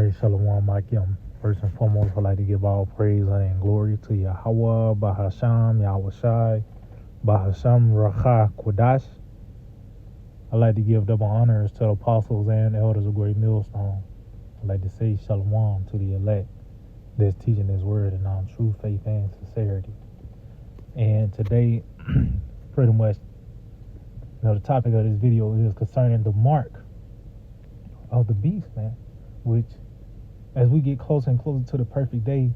Alright, Shalom, Makim. First and foremost, I'd like to give all praise, honor, and glory to Yahweh, Bahasham, Yahweh Shai, Bahasham, Racha, Kodash. I'd like to give double honors to the apostles and elders of Great Millstone. I'd like to say Shalom to the elect that's teaching this word in all true faith and sincerity. And today, pretty much, the topic of this video is concerning the mark of the beast, man, which as we get closer and closer to the perfect day,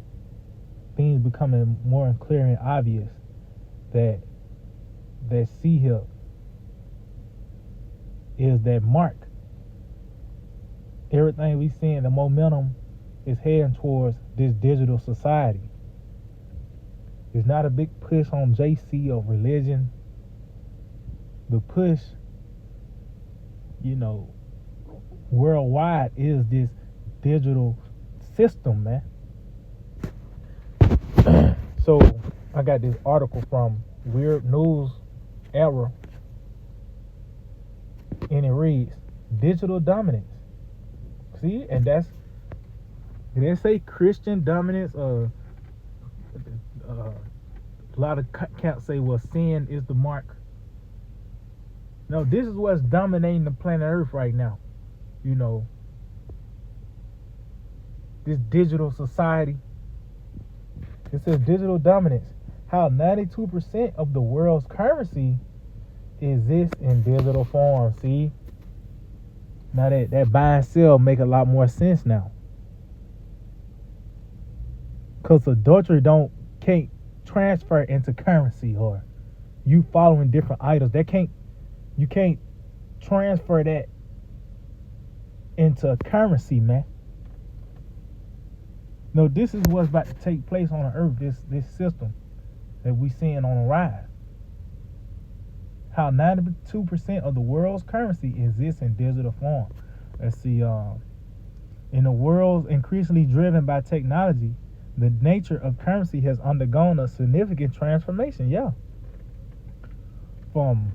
things becoming more clear and obvious that sea hill is that mark. Everything we seeing, the momentum is heading towards this digital society. It's not a big push on JC or religion. The push, worldwide is this digital system, man. So I got this article from Weird News Era, and it reads digital dominance. See, and they say Christian dominance. A lot of camps say, well, sin is the mark. No, this is what's dominating the planet Earth right now. This digital society. It says digital dominance. How 92% of the world's currency exists in digital form. See? Now that buy and sell make a lot more sense now. Because adultery can't transfer into currency, or you following different idols. You can't transfer that into currency, man. No, this is what's about to take place on the earth, this system that we seeing on the rise. How 92% of the world's currency exists in digital form. Let's see, in a world increasingly driven by technology, the nature of currency has undergone a significant transformation, yeah. From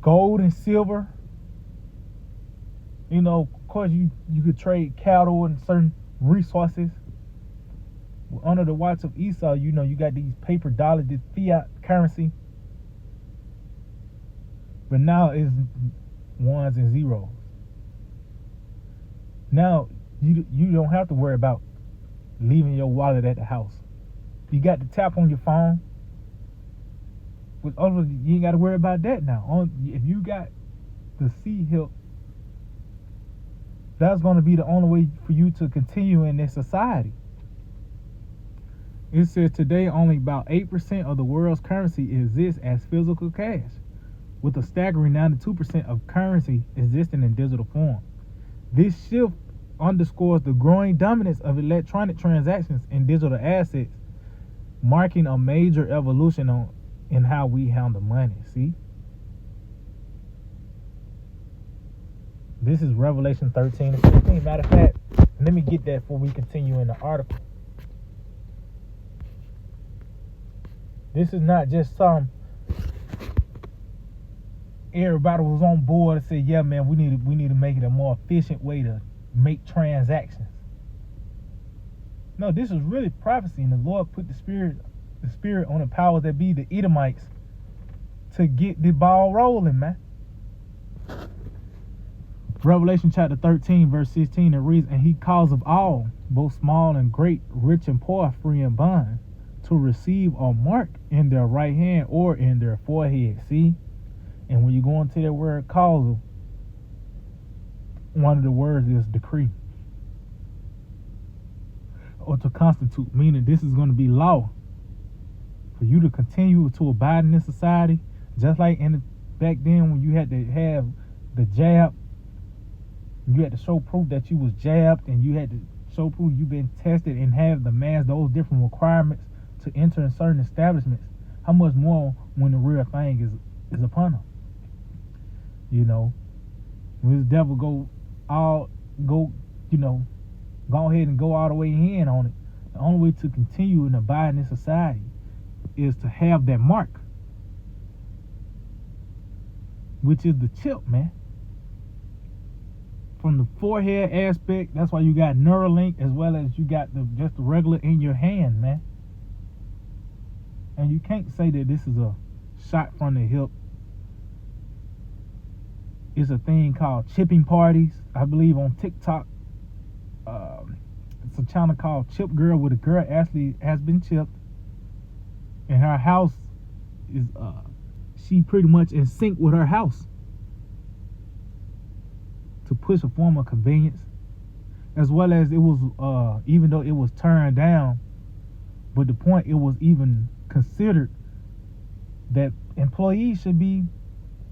gold and silver, of course you could trade cattle and certain resources. Under the watch of Esau, you got these paper dollars, this fiat currency. But now it's ones and zeros. Now you don't have to worry about leaving your wallet at the house. You got the tap on your phone. You ain't got to worry about that now. If you got the sea hill, that's going to be the only way for you to continue in this society. It says today only about 8% of the world's currency exists as physical cash, with a staggering 92% of currency existing in digital form. This shift underscores the growing dominance of electronic transactions and digital assets, marking a major evolution in how we handle money. See? This is Revelation 13 and 15. Matter of fact, let me get that before we continue in the article. This is not just everybody was on board and said, yeah, man, we need to make it a more efficient way to make transactions. No, this is really prophecy, and the Lord put the spirit on the powers that be, the Edomites, to get the ball rolling, man. Revelation chapter 13, verse 16, it reads, and he calls of all, both small and great, rich and poor, free and bond, to receive a mark in their right hand or in their forehead. See? And when you go into that word causal, one of the words is decree. Or to constitute, meaning this is going to be law. For you to continue to abide in this society, just like back then when you had to have the jab, you had to show proof that you was jabbed, and you had to show proof you've been tested and have those different requirements to enter in certain establishments. How much more when the real thing is upon them? When this devil go ahead and go all the way in on it. The only way to continue and abide in this society is to have that mark, which is the chip, man. from the forehead aspect. That's why you got Neuralink, as well as you got just the regular in your hand, man. And you can't say that this is a shot from the hip. It's a thing called chipping parties, I believe, on TikTok. It's a channel called Chip Girl, where the girl actually has been chipped, and her house is she pretty much in sync with her house to push a form of convenience, as well as it was even though it was turned down, but the point, it was even considered that employees should be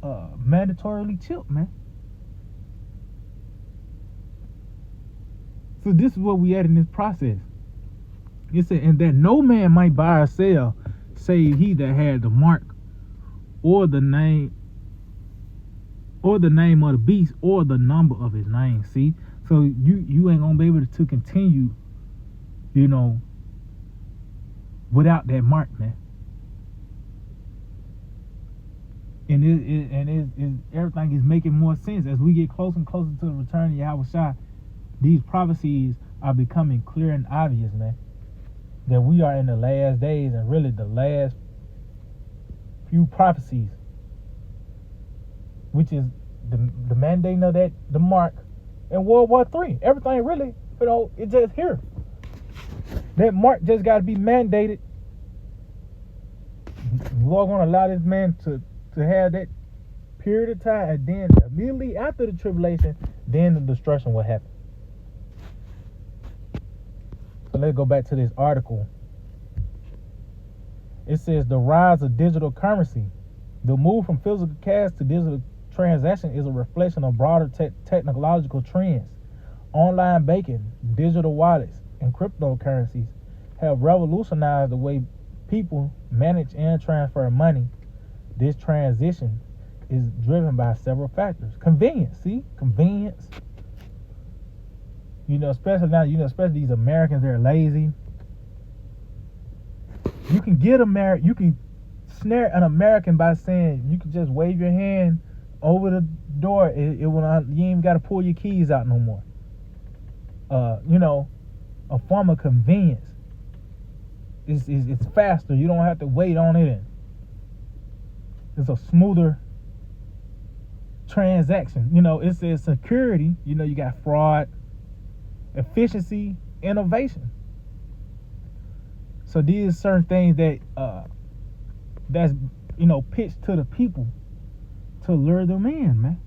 mandatorily chipped, man. So this is what we at in this process. It said, and that no man might buy or sell, save he that had the mark, or the name of the beast, or the number of his name. See, so you ain't gonna be able to continue, without that mark, man. And everything is making more sense as we get closer and closer to the return of Yahushua. These prophecies are becoming clear and obvious, man. That we are in the last days, and really the last few prophecies, which is the mandating of the mark in World War III. Everything really, it's just here. That mark just got to be mandated. The Lord gonna allow this man to have that period of time, and then immediately after the tribulation, then the destruction will happen. So let's go back to this article. It says the rise of digital currency. The move from physical cash to digital transaction is a reflection of broader technological trends. Online banking, digital wallets, and cryptocurrencies have revolutionized the way people manage and transfer money. This transition is driven by several factors. Convenience, convenience. Especially now, especially these Americans, they're lazy. You can you can snare an American by saying you can just wave your hand over the door. It will not, you ain't even got to pull your keys out no more. A form of convenience. It's faster. You don't have to wait on it. It's a smoother transaction. It says security. You got fraud, efficiency, innovation. So these are certain things that's pitched to the people to lure them in, man.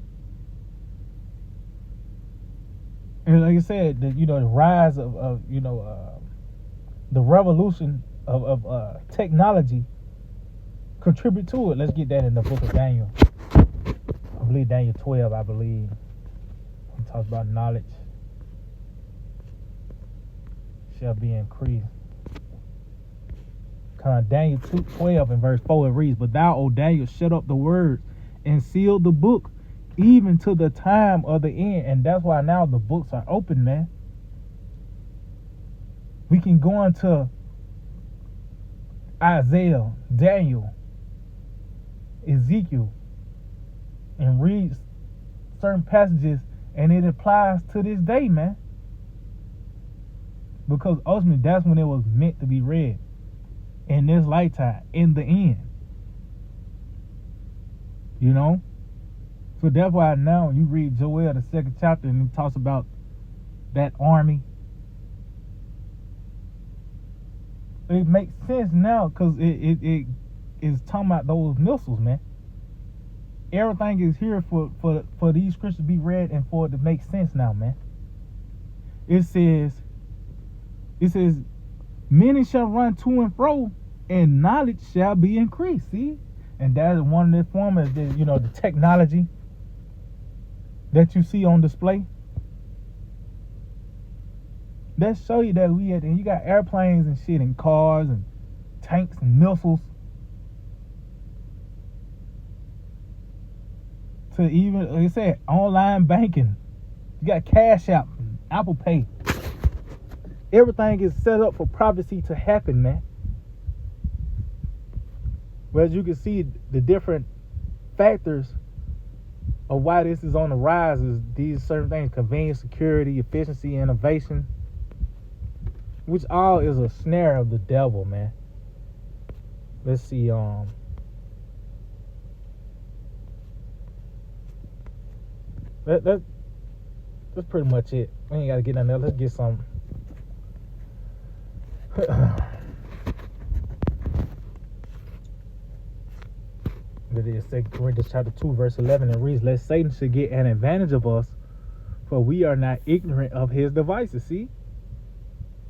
And like I said, the rise of the revolution of technology contribute to it. Let's get that in the book of Daniel. I believe Daniel 12. It talks about knowledge shall be increased. Daniel 2:12 and verse 4, it reads, but thou, O Daniel, shut up the words and seal the book even to the time of the end. And that's why now the books are open, man. We can go into Isaiah, Daniel, Ezekiel, and read certain passages, and it applies to this day, man. Because ultimately, that's when it was meant to be read. In this lifetime, in the end. So that's why now you read Joel, the 2nd chapter, and it talks about that army. It makes sense now, because it is talking about those missiles, man. Everything is here for these scriptures to be read and for it to make sense now, man. It says, many shall run to and fro, and knowledge shall be increased. See? And that is one of the forms, the technology that you see on display. That show you that and you got airplanes and shit, and cars and tanks and missiles. To even, like I said, online banking. You got Cash App, Apple Pay. Everything is set up for prophecy to happen, man. Well, as you can see, the different factors of why this is on the rise is these certain things: convenience, security, efficiency, innovation, which all is a snare of the devil, man. Let's see. That's pretty much it. We ain't gotta get nothing else. Let's get some. It is 2 Corinthians chapter 2, verse 11, and reads, "Lest Satan should get an advantage of us, for we are not ignorant of his devices." See?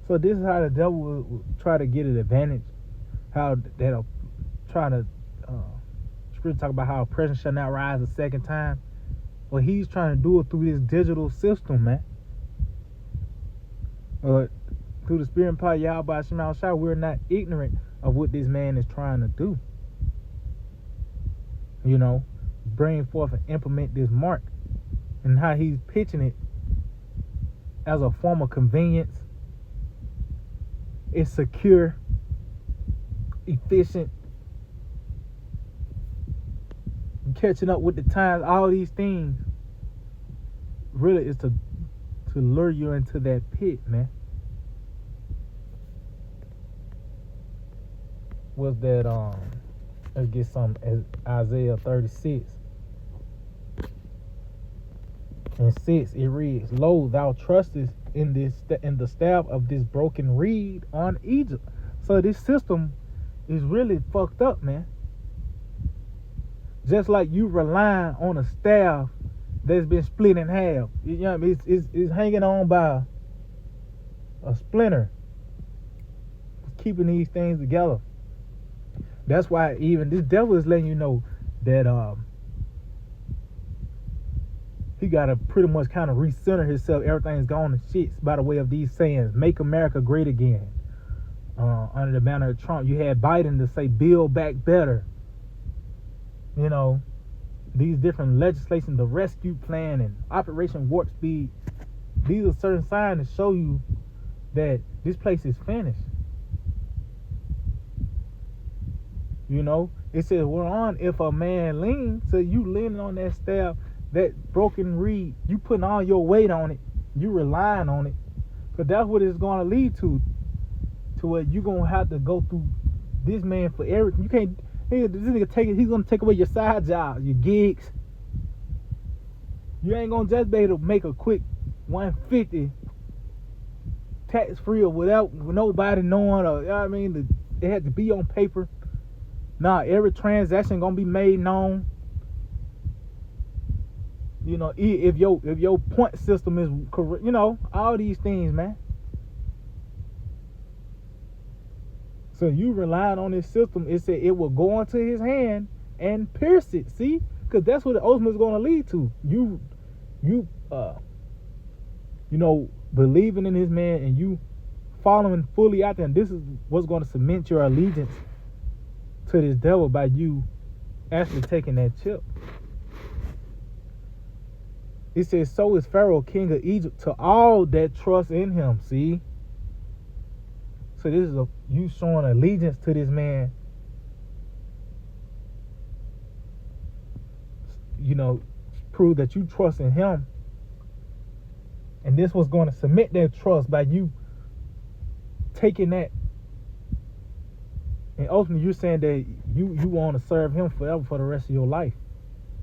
So this is how the devil will try to get an advantage. How they'll try to scripture talk about how oppression shall not rise a second time. Well, he's trying to do it through this digital system, man. Through the spirit and power of Yahweh Shema Shai, we're not ignorant of what this man is trying to do. You know, bring forth and implement this mark, and how he's pitching it as a form of convenience. It's secure, efficient, catching up with the times. All these things really is to lure you into that pit, man. Was that let's get some Isaiah 36 and 6. It reads, "Lo, thou trustest in the staff of this broken reed on Egypt." So this system is really fucked up, man. Just like you relying on a staff that's been split in half. You know what I mean? It's hanging on by a splinter. It's keeping these things together. That's why even this devil is letting you know that he gotta pretty much kind of recenter himself. Everything's gone to shit by the way of these sayings. Make America great again. Under the banner of Trump, you had Biden to say build back better. You know, these different legislation, the rescue plan and Operation Warp Speed. These are certain signs to show you that this place is finished. You know, it says we're on if a man leans. So you leaning on that staff, that broken reed, you putting all your weight on it, you relying on it, because that's what it's going to lead to where you're going to have to go through this man for everything. You can't, this nigga he's going to take away your side jobs, your gigs. You ain't going to just be able to make a quick 150 tax free or without nobody knowing, or, you know what I mean, it had to be on paper. Nah, every transaction gonna be made known. You know, if your point system is correct, you know, all these things, man. So you relying on this system. It said it will go into his hand and pierce it. See, because that's what the ultimate is gonna lead to. You know, believing in his man and you following fully out there, and this is what's gonna cement your allegiance to this devil by you actually taking that chip. It says, "So is Pharaoh king of Egypt to all that trust in him." See, so this is you showing allegiance to this man. You know, prove that you trust in him, and this was going to cement that trust by you taking that. And ultimately, you're saying that you want to serve him forever for the rest of your life,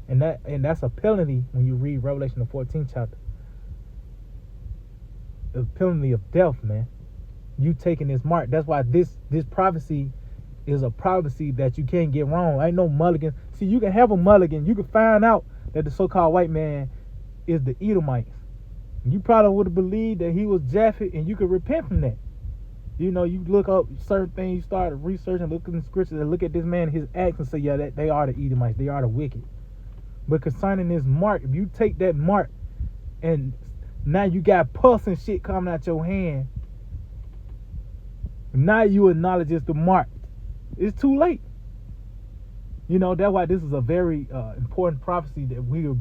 and that's a penalty when you read Revelation the 14th chapter. The penalty of death, man. You taking this mark. That's why this prophecy is a prophecy that you can't get wrong. Ain't no mulligan. See, you can have a mulligan. You can find out that the so-called white man is the Edomites. You probably would have believed that he was Japhet, and you could repent from that. You know, you look up certain things, you start researching, looking in the scriptures, and look at this man, his acts, and say, yeah, they are the Edomites, they are the wicked. But concerning this mark, if you take that mark, and now you got pus and shit coming out your hand, now you acknowledge it's the mark. It's too late. You know, that's why this is a very important prophecy that we're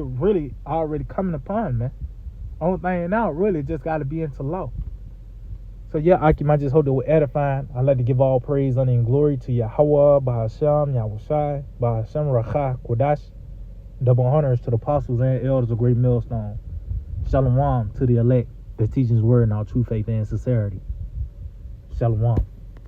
really already coming upon, man. Only thing now really just got to be into law. So yeah, I just hope that we're edifying. I'd like to give all praise, honor, and glory to Yahweh, Bahasham, Yahushai, Bahasham, Racha, Kodash. Double honors to the apostles and elders of Great Millstone. Shalom to the elect that teach his word in all true faith and sincerity. Shalom.